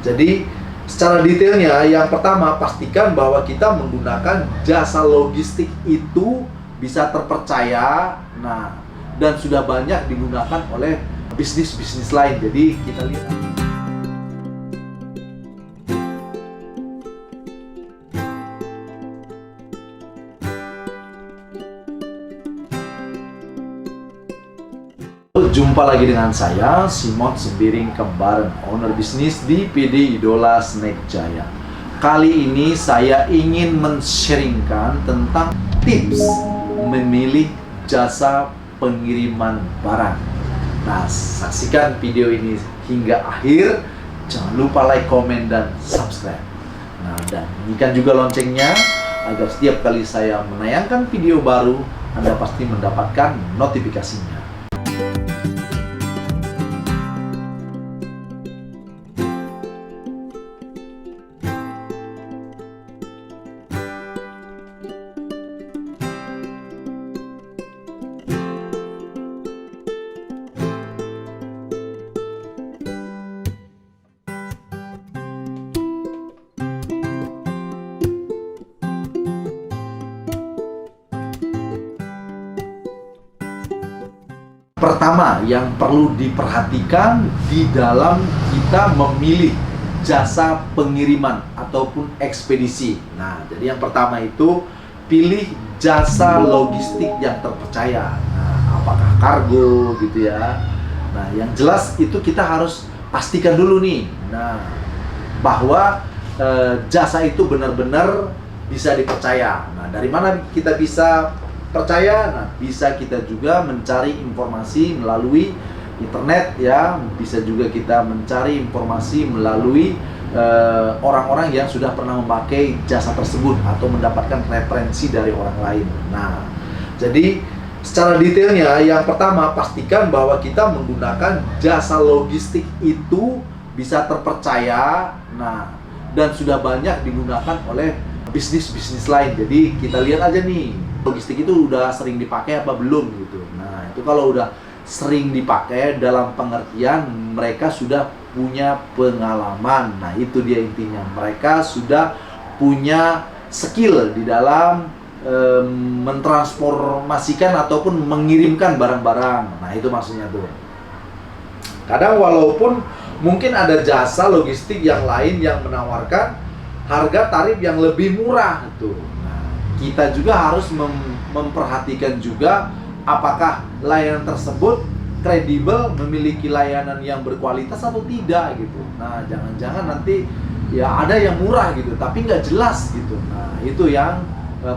Jadi secara detailnya, yang pertama pastikan bahwa kita menggunakan jasa logistik itu bisa terpercaya, dan sudah banyak digunakan oleh bisnis-bisnis lain. Jadi kita lihat. Jumpa lagi dengan saya, Simon Sembiring Kembaran, owner bisnis di PD Idola Snack Jaya. Kali ini saya ingin men-sharingkan tentang tips memilih jasa pengiriman barang. Nah, saksikan video ini hingga akhir. Jangan lupa like, komen, dan subscribe. Nah, dan bunyikan juga loncengnya agar setiap kali saya menayangkan video baru, Anda pasti mendapatkan notifikasinya. Pertama, yang perlu diperhatikan di dalam kita memilih jasa pengiriman ataupun ekspedisi. Nah, jadi yang pertama itu pilih jasa logistik yang terpercaya. Nah, apakah kargo gitu ya. Nah, yang jelas itu kita harus pastikan dulu nih. Nah, bahwa jasa itu benar-benar bisa dipercaya. Nah, dari mana kita bisa percaya? Nah, bisa kita juga mencari informasi melalui internet ya, bisa juga kita mencari informasi melalui orang-orang yang sudah pernah memakai jasa tersebut atau mendapatkan referensi dari orang lain. Nah, jadi secara detailnya, yang pertama pastikan bahwa kita menggunakan jasa logistik itu bisa terpercaya, dan sudah banyak digunakan oleh bisnis-bisnis lain. Jadi kita lihat aja nih, logistik itu udah sering dipakai apa belum gitu. Nah, itu kalau udah sering dipakai dalam pengertian mereka sudah punya pengalaman. Nah, itu dia intinya. Mereka sudah punya skill di dalam mentransformasikan ataupun mengirimkan barang-barang. Nah, itu maksudnya tuh. Kadang walaupun mungkin ada jasa logistik yang lain yang menawarkan harga tarif yang lebih murah gitu. Kita juga harus memperhatikan juga apakah layanan tersebut kredibel, memiliki layanan yang berkualitas atau tidak gitu. Nah, jangan-jangan nanti ya ada yang murah gitu tapi nggak jelas gitu. Nah, itu yang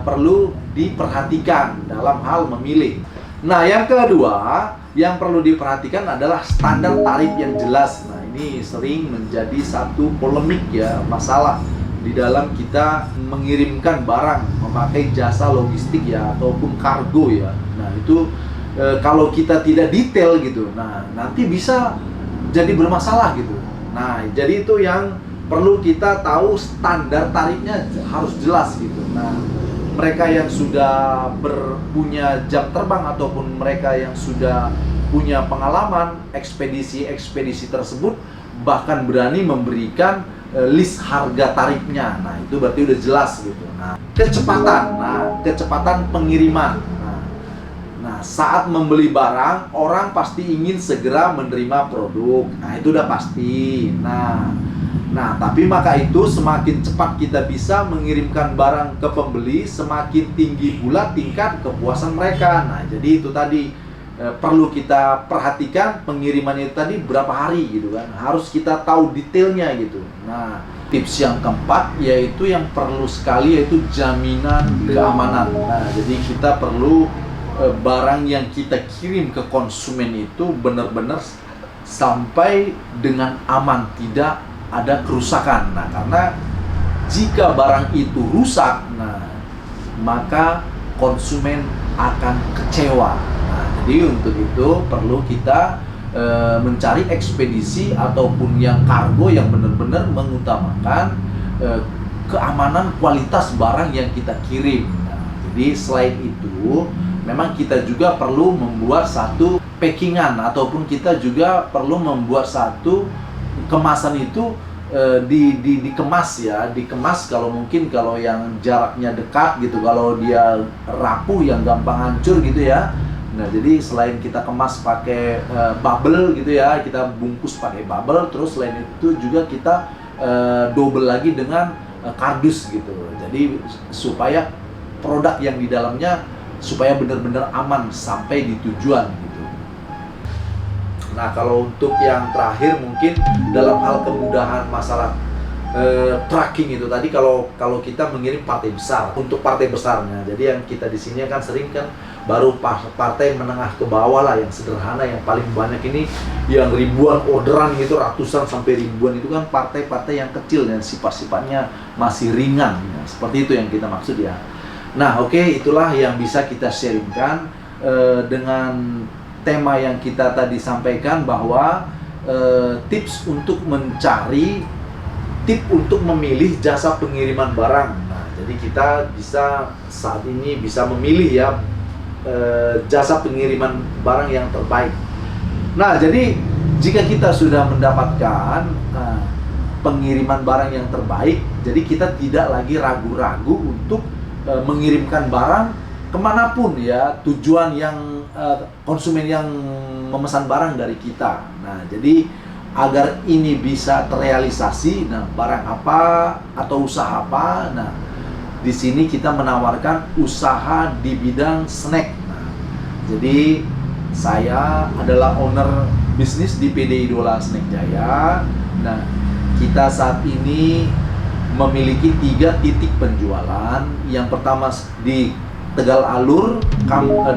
perlu diperhatikan dalam hal memilih. Nah, yang kedua yang perlu diperhatikan adalah standar tarif yang jelas. Nah, ini sering menjadi satu polemik ya, masalah di dalam kita mengirimkan barang memakai jasa logistik ya ataupun kargo ya. Nah, itu kalau kita tidak detail gitu, nah nanti bisa jadi bermasalah gitu. Nah, jadi itu yang perlu kita tahu, standar tarifnya harus jelas gitu. Nah, mereka yang sudah punya jam terbang ataupun mereka yang sudah punya pengalaman ekspedisi tersebut bahkan berani memberikan list harga tarifnya. Nah, itu berarti udah jelas gitu. Nah, kecepatan pengiriman. Nah, saat membeli barang, orang pasti ingin segera menerima produk. Nah, itu udah pasti. Nah, tapi maka itu semakin cepat kita bisa mengirimkan barang ke pembeli, semakin tinggi pula tingkat kepuasan mereka. Nah, jadi itu tadi perlu kita perhatikan pengirimannya itu tadi berapa hari gitu kan. Harus kita tahu detailnya gitu. Nah, tips yang keempat yaitu yang perlu sekali yaitu jaminan keamanan. Nah, jadi kita perlu barang yang kita kirim ke konsumen itu benar-benar sampai dengan aman, tidak ada kerusakan. Nah, karena jika barang itu rusak, maka konsumen akan kecewa. Nah, jadi untuk itu perlu kita mencari ekspedisi ataupun yang kargo yang benar-benar mengutamakan keamanan kualitas barang yang kita kirim. Nah, jadi selain itu memang kita juga perlu membuat satu packingan ataupun kita juga perlu membuat satu kemasan itu dikemas ya, dikemas kalau mungkin kalau yang jaraknya dekat gitu, kalau dia rapuh yang gampang hancur gitu ya. Nah, jadi selain kita kemas pakai bubble gitu ya, kita bungkus pakai bubble, terus selain itu juga kita double lagi dengan kardus gitu. Jadi supaya produk yang di dalamnya supaya benar-benar aman sampai di tujuan gitu. Nah, kalau untuk yang terakhir mungkin dalam hal kemudahan masalah tracking itu tadi, kalau kita mengirim partai besar, untuk partai besarnya. Jadi yang kita di sini kan sering kan baru partai menengah ke bawah lah, yang sederhana, yang paling banyak ini yang ribuan orderan gitu, ratusan sampai ribuan, itu kan partai-partai yang kecil dan sifat-sifatnya masih ringan ya. Seperti itu yang kita maksud ya. Nah, oke, itulah yang bisa kita sharingkan dengan tema yang kita tadi sampaikan, bahwa tips untuk mencari, tip untuk memilih jasa pengiriman barang. Nah, jadi kita bisa saat ini bisa memilih ya jasa pengiriman barang yang terbaik. Nah, jadi jika kita sudah mendapatkan pengiriman barang yang terbaik, jadi kita tidak lagi ragu-ragu untuk mengirimkan barang kemanapun ya, tujuan yang konsumen yang memesan barang dari kita. Nah, jadi agar ini bisa terrealisasi, nah barang apa atau usaha apa, nah di sini kita menawarkan usaha di bidang snack. Nah, jadi saya adalah owner bisnis di PD Idola Snack Jaya. Nah, kita saat ini memiliki 3 titik penjualan. Yang pertama di Tegal Alur,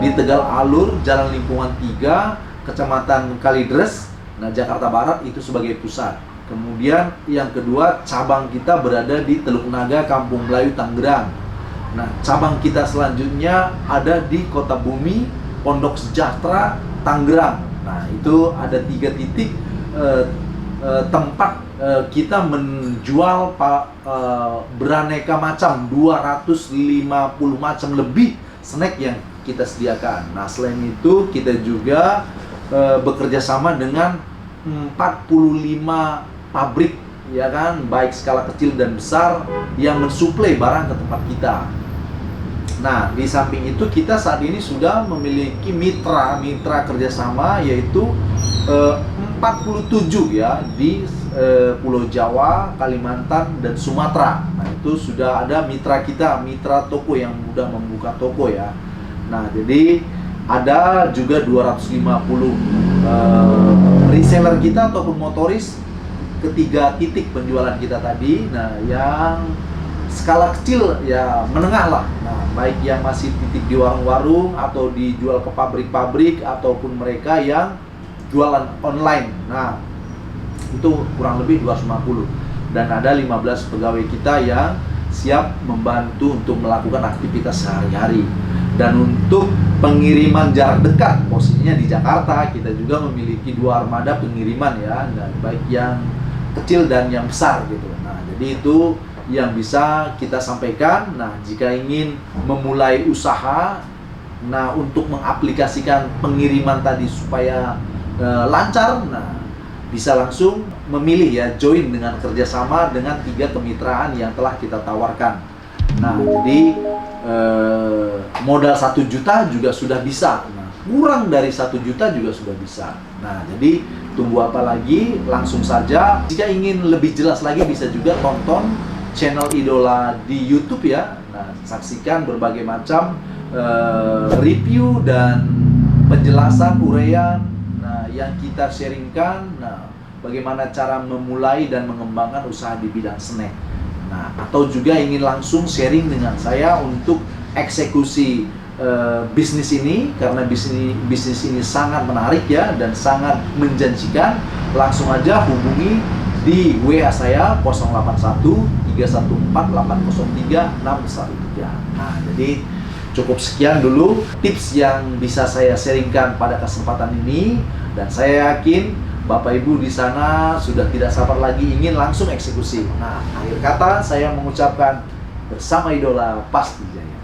di Tegal Alur, Jalan Lingkungan 3, Kecamatan Kalidres, nah Jakarta Barat itu sebagai pusat. Kemudian yang kedua, cabang kita berada di Teluk Naga, Kampung Melayu, Tangerang. Nah, cabang kita selanjutnya ada di Kota Bumi, Pondok Sejahtera, Tangerang. Nah, itu ada 3 titik tempat kita menjual beraneka macam, 250 macam lebih snack yang kita sediakan. Nah, selain itu kita juga bekerja sama dengan 45 pabrik ya kan, baik skala kecil dan besar yang mensuplai barang ke tempat kita. Nah, di samping itu kita saat ini sudah memiliki mitra kerjasama, yaitu 47 ya di Pulau Jawa, Kalimantan, dan Sumatera. Nah, itu sudah ada mitra kita, mitra toko yang mudah membuka toko ya. Nah, jadi ada juga 250 reseller kita ataupun motoris ketiga titik penjualan kita tadi. Nah, yang skala kecil ya menengah lah. Nah, baik yang masih titik di warung-warung atau dijual ke pabrik-pabrik ataupun mereka yang jualan online. Nah, itu kurang lebih 250, dan ada 15 pegawai kita yang siap membantu untuk melakukan aktivitas sehari-hari. Dan untuk pengiriman jarak dekat, posisinya di Jakarta, kita juga memiliki 2 armada pengiriman ya, dan baik yang kecil dan yang besar gitu. Nah, jadi itu yang bisa kita sampaikan. Nah, jika ingin memulai usaha, nah untuk mengaplikasikan pengiriman tadi supaya lancar, nah bisa langsung memilih ya, join dengan kerjasama dengan 3 kemitraan yang telah kita tawarkan. Nah, jadi modal 1 juta juga sudah bisa. Nah, kurang dari 1 juta juga sudah bisa. Nah, jadi tunggu apa lagi? Langsung saja. Jika ingin lebih jelas lagi, bisa juga tonton channel Idola di YouTube ya. Nah, saksikan berbagai macam review dan penjelasan uraian yang kita sharingkan. Nah, bagaimana cara memulai dan mengembangkan usaha di bidang snack. Nah, atau juga ingin langsung sharing dengan saya untuk eksekusi bisnis ini, karena bisnis ini sangat menarik ya dan sangat menjanjikan, langsung aja hubungi di WA saya 081 314 803 613. Nah, jadi cukup sekian dulu tips yang bisa saya sharingkan pada kesempatan ini, dan saya yakin Bapak Ibu di sana sudah tidak sabar lagi ingin langsung eksekusi. Nah, akhir kata saya mengucapkan bersama Idola pasti jaya.